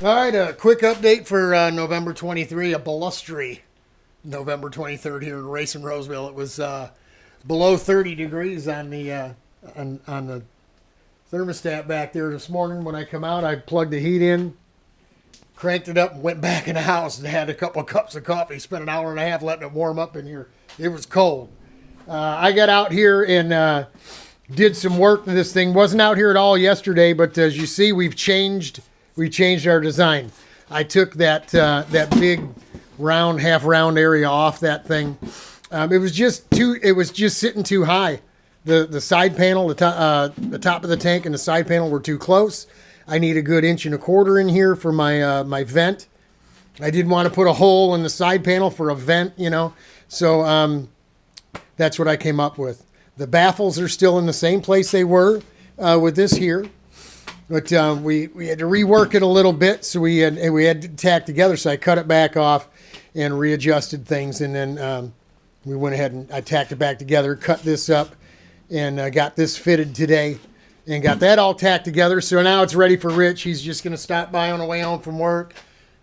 All right, a quick update for November 23, a blustery November 23rd here in Racing Roseville. It was below 30 degrees on the on the thermostat back there this morning. When I come out, I plugged the heat in, cranked it up, and went back in the house and had a couple of cups of coffee. Spent an hour and a half letting it warm up in here. It was cold. I got out here and did some work. This thing wasn't out here at all yesterday, but as you see, we changed our design. I took that big round, half round area off that thing. It was just sitting too high. The side panel, the top of the tank and the side panel were too close. I need a good 1.25 inches in here for my vent. I didn't want to put a hole in the side panel for a vent, So that's what I came up with. The baffles are still in the same place they were with this here. But we had to rework it a little bit, so we had to tack together. So I cut it back off and readjusted things, and then we went ahead and I tacked it back together, cut this up, and got this fitted today, and got that all tacked together. So now it's ready for Rich. He's just going to stop by on the way home from work.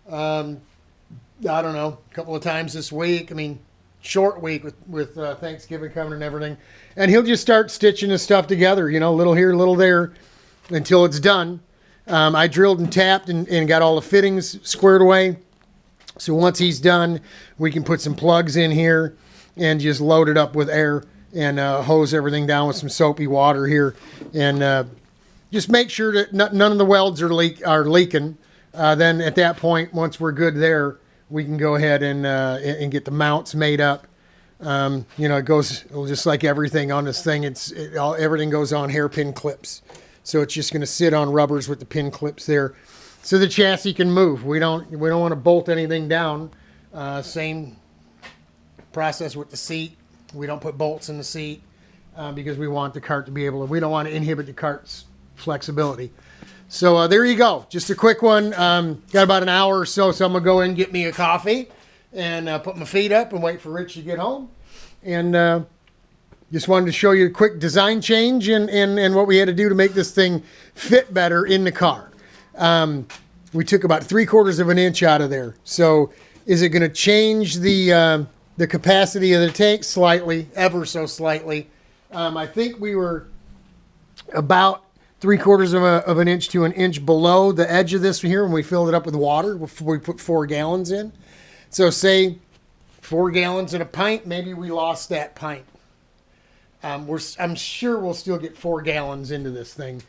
I don't know, a couple of times this week. I mean, short week with Thanksgiving coming and everything, and he'll just start stitching his stuff together. Little here, little there, until it's done. I drilled and tapped and got all the fittings squared away. So once he's done, we can put some plugs in here and just load it up with air and hose everything down with some soapy water here. And just make sure that none of the welds are leaking. Then at that point, once we're good there, we can go ahead and get the mounts made up. It goes just like everything on this thing. Everything goes on hairpin clips. So it's just going to sit on rubbers with the pin clips there, so the chassis can move. We don't want to bolt anything down. Same process with the seat. We don't put bolts in the seat because we want the cart to be able to. We don't want to inhibit the cart's flexibility. So there you go. Just a quick one. Got about an hour or so, so I'm gonna go in and get me a coffee and put my feet up and wait for Rich to get home. And just wanted to show you a quick design change and what we had to do to make this thing fit better in the car. We took about 3/4 inch out of there. So is it going to change the capacity of the tank slightly, ever so slightly? I think we were about 3/4 inch to an inch below the edge of this here when we filled it up with water before we put 4 gallons in. So say 4 gallons in a pint, maybe we lost that pint. I'm sure we'll still get 4 gallons into this thing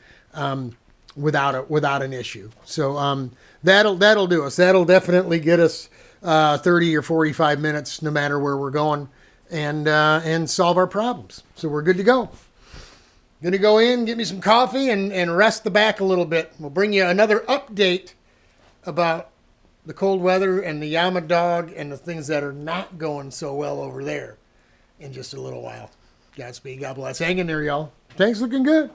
without an issue. So that'll do us. That'll definitely get us 30 or 45 minutes, no matter where we're going, and solve our problems. So we're good to go. Gonna go in, get me some coffee, and rest the back a little bit. We'll bring you another update about the cold weather and the Yama dog and the things that are not going so well over there in just a little while. Godspeed, God bless. Hang in there, y'all. Things looking good.